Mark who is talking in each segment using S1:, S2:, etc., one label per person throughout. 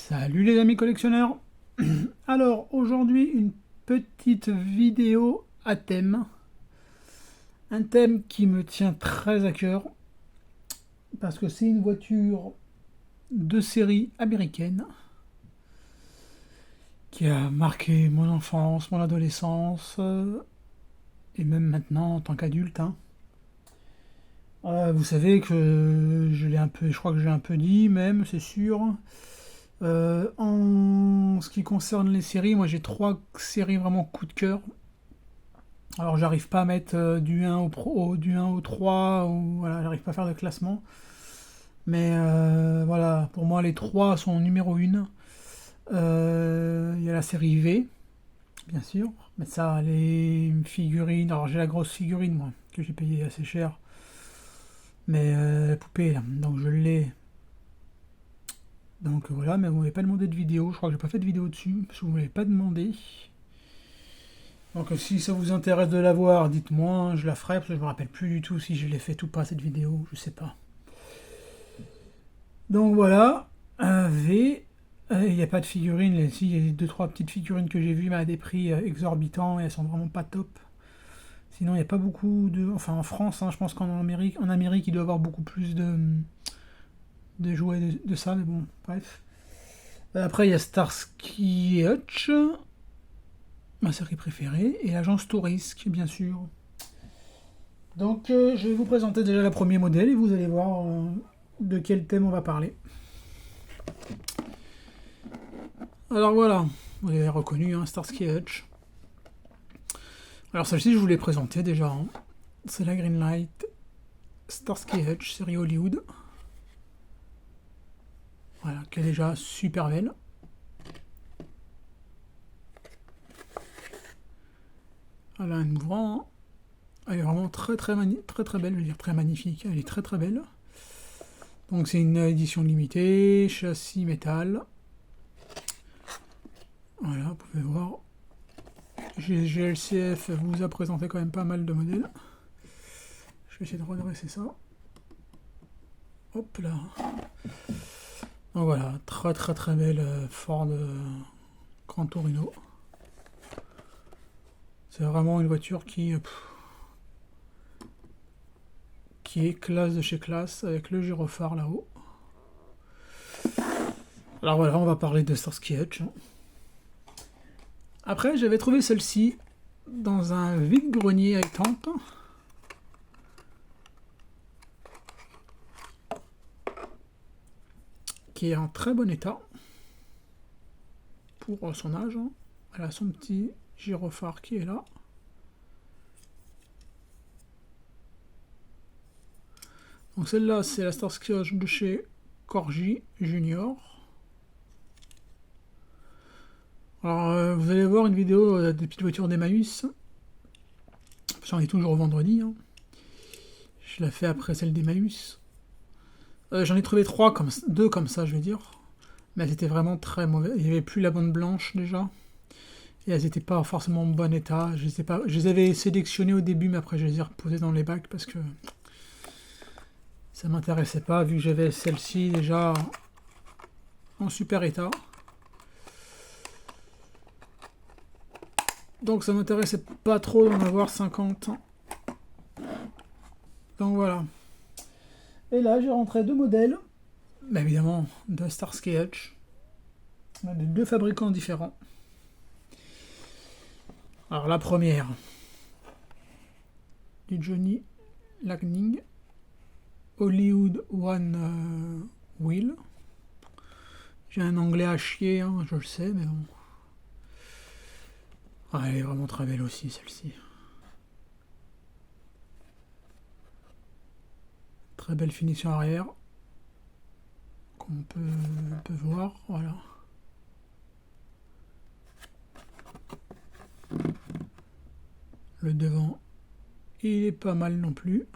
S1: Salut les amis collectionneurs. Alors aujourd'hui une petite vidéo à thème. Un thème qui me tient très à cœur parce que c'est une voiture de série américaine qui a marqué mon enfance, mon adolescence et même maintenant en tant qu'adulte. Vous savez que je crois que j'ai un peu dit même, c'est sûr. En ce qui concerne les séries, moi j'ai trois séries vraiment coup de cœur. Alors j'arrive pas à mettre du 1 du 1 au 3, ou, voilà, j'arrive pas à faire de classement. Mais voilà, pour moi les trois sont numéro 1. Il y a la série V, bien sûr. Mais ça, les figurines, alors j'ai la grosse figurine moi, que j'ai payé assez cher. Mais la poupée, là, donc je l'ai. Donc voilà, mais vous m'avez pas demandé de vidéo, je crois que j'ai pas fait de vidéo dessus, parce que vous m'avez pas demandé. Donc si ça vous intéresse de la voir, dites-moi, je la ferai, parce que je me rappelle plus du tout si je l'ai fait ou pas cette vidéo, je sais pas. Donc voilà, V, il n'y a pas de figurines, il y a 2-3 petites figurines que j'ai vues, mais à des prix exorbitants, et elles sont vraiment pas top. Sinon, il n'y a pas beaucoup de... Enfin, en France, je pense qu'en Amérique, il doit y avoir beaucoup plus de jouets de ça, mais bon, bref. Après, il y a Starsky et Hutch, ma série préférée, et l'agence Touriste, bien sûr. Donc, je vais vous présenter déjà le premier modèle et vous allez voir de quel thème on va parler. Alors voilà, vous avez reconnu Starsky et Hutch. Alors celle-ci, je vous l'ai présentée déjà. C'est la Greenlight Starsky et Hutch, série Hollywood. Voilà, qui est déjà super belle. Elle a un mouvement. Elle est vraiment très très belle, je veux dire très magnifique. Elle est très très belle. Donc c'est une édition limitée, châssis métal. Voilà, vous pouvez voir. GLCF vous a présenté quand même pas mal de modèles. Je vais essayer de redresser ça. Hop là. Donc voilà, très très très belle Ford Gran Torino. C'est vraiment une voiture qui est classe de chez classe, avec le gyrophare là-haut. Alors voilà, on va parler de Starsky et Hutch. Après, j'avais trouvé celle-ci dans un vide-grenier à Étampes. Qui est en très bon état pour son âge. Elle a son petit gyrophare qui est là. Donc celle-là, c'est la Starsky Hutch de chez Corgi Junior. Alors vous allez voir une vidéo des petites voitures d'Emmaüs. J'en ai toujours au vendredi. Je la fais après celle d'Emmaüs. J'en ai trouvé deux comme ça, je vais dire. Mais elles étaient vraiment très mauvaises. Il n'y avait plus la bande blanche déjà. Et elles n'étaient pas forcément en bon état. Je les avais sélectionnées au début, mais après je les ai reposées dans les bacs parce que ça m'intéressait pas, vu que j'avais celle-ci déjà en super état. Donc ça m'intéressait pas trop d'en avoir 50. Donc voilà. Et là j'ai rentré deux modèles. Bah, évidemment, de Starsky et Hutch. De deux fabricants différents. Alors la première, du Johnny Lightning Hollywood One Wheel. J'ai un anglais à chier, je le sais, mais bon. Ah, elle est vraiment très belle aussi, celle-ci. Très belle finition arrière. Qu'on peut voir, voilà. Le devant, il est pas mal non plus.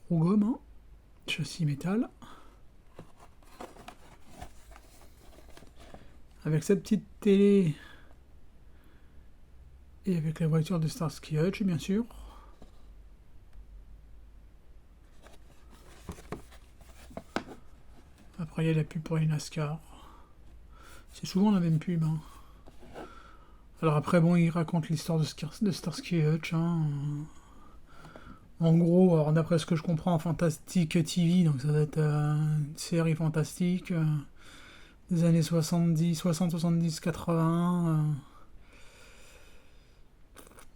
S1: Roue gomme, châssis métal. Avec sa petite télé et avec la voiture de Starsky et Hutch, bien sûr. Après, il y a la pub pour les NASCAR. C'est souvent la même pub. Hein. Alors après, bon, il raconte l'histoire de Starsky et Hutch. Hein. En gros, alors d'après ce que je comprends, Fantastic TV, donc ça doit être une série fantastique des années 70, 60, 70, 80.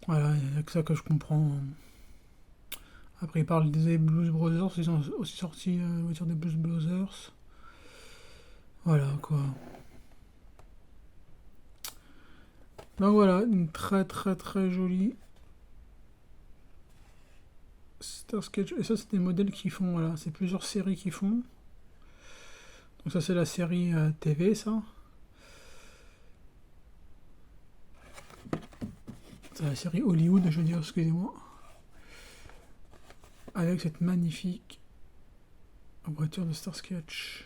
S1: Voilà, il n'y a que ça que je comprends. Après, il parle des Blues Brothers, ils ont aussi sorti la voiture des Blues Brothers. Voilà, quoi. Donc voilà, une très très très jolie Starsky. Et ça, c'est des modèles qui font, voilà, c'est plusieurs séries qui font. Donc ça, c'est la série TV, ça. C'est la série Hollywood, je veux dire, excusez-moi. Avec cette magnifique voiture de Starsky Hutch.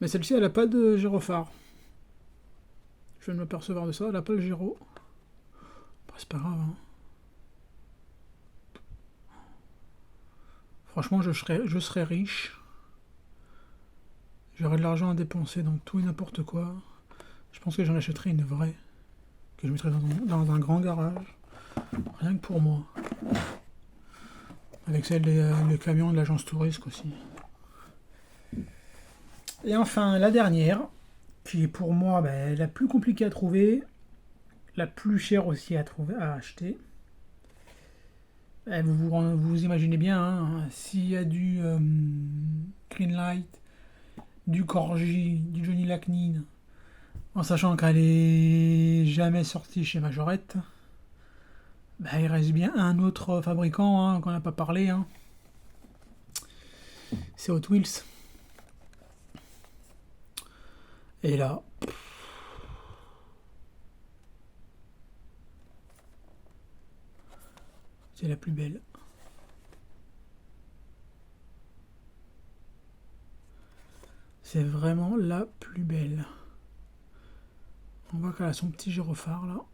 S1: Mais celle-ci, elle n'a pas de gyrophare. Je viens de m'apercevoir de ça, elle n'a pas le gyro. Bah, c'est pas grave, hein. Franchement, je serais riche. J'aurais de l'argent à dépenser dans tout et n'importe quoi. Je pense que j'en achèterais une vraie. Que je mettrais dans un grand garage. Rien que pour moi. Avec celle des camions de l'agence touriste aussi. Et enfin, la dernière, qui est pour moi la plus compliquée à trouver, la plus chère aussi à acheter. Vous imaginez bien, hein, s'il y a du Greenlight, du Corgi, du Johnny Lacknin, en sachant qu'elle est jamais sortie chez Majorette, il reste bien un autre fabricant hein, qu'on n'a pas parlé. Hein. C'est Hot Wheels. Et là, c'est la plus belle. C'est vraiment la plus belle. On voit qu'elle a son petit gyrophare là.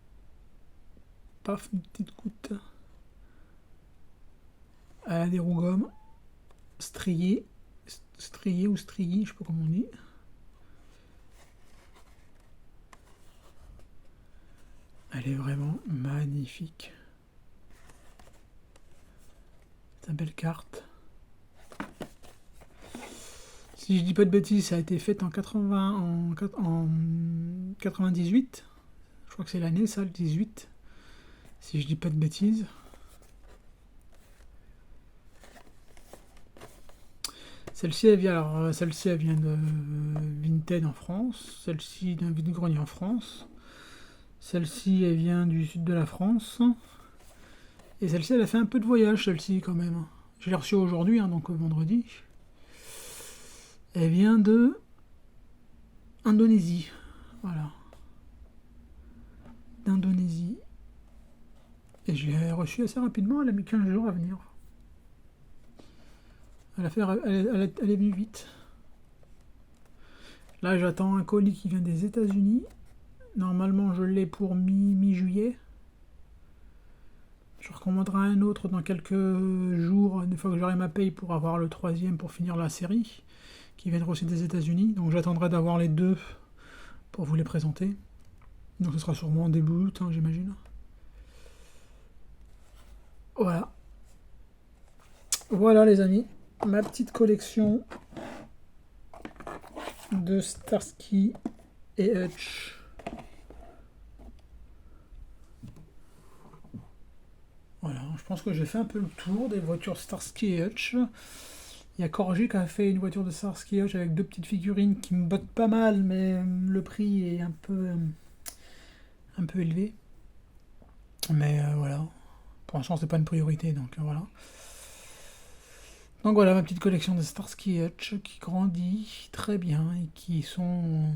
S1: Paf, une petite goutte. Elle a des roues gommes striées ou striées, je sais pas comment on dit. Elle est vraiment magnifique. C'est une belle carte. Si je dis pas de bêtises, ça a été fait en 98. Je crois que c'est l'année, ça, le 18. Si je dis pas de bêtises. Celle-ci, elle vient de Vinted en France. Celle-ci d'un vide-grenier en France. Celle-ci, elle vient du sud de la France. Et celle-ci, elle a fait un peu de voyage, celle-ci, quand même. Je l'ai reçue aujourd'hui, hein, donc vendredi. Elle vient de Indonésie. Voilà. D'Indonésie. Et je l'ai reçue assez rapidement, elle a mis 15 jours à venir. Elle est venue vite. Là, j'attends un colis qui vient des États-Unis. Normalement, je l'ai pour mi-juillet. Je recommanderai un autre dans quelques jours, une fois que j'aurai ma paye pour avoir le troisième pour finir la série, qui viendra aussi des États-Unis. Donc j'attendrai d'avoir les deux pour vous les présenter. Donc ce sera sûrement en début août, hein, j'imagine. Voilà. Voilà les amis, ma petite collection de Starsky et Hutch. Voilà, je pense que j'ai fait un peu le tour des voitures Starsky et Hutch. Il y a Corgi qui a fait une voiture de Starsky et Hutch avec deux petites figurines qui me bottent pas mal, mais le prix est un peu élevé. Mais voilà, pour l'instant c'est pas une priorité, donc voilà. Donc voilà ma petite collection de Starsky et Hutch qui grandit très bien et qui sont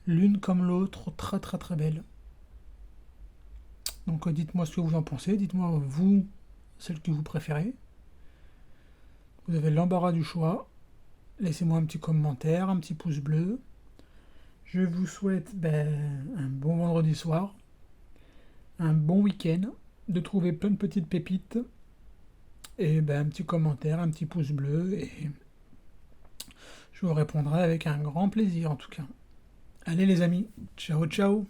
S1: l'une comme l'autre très très très belles. Donc dites-moi ce que vous en pensez, dites-moi vous, celle que vous préférez. Vous avez l'embarras du choix. Laissez-moi un petit commentaire, un petit pouce bleu. Je vous souhaite un bon vendredi soir, un bon week-end, de trouver plein de petites pépites. Et un petit commentaire, un petit pouce bleu. Et Je vous répondrai avec un grand plaisir en tout cas. Allez les amis, ciao ciao.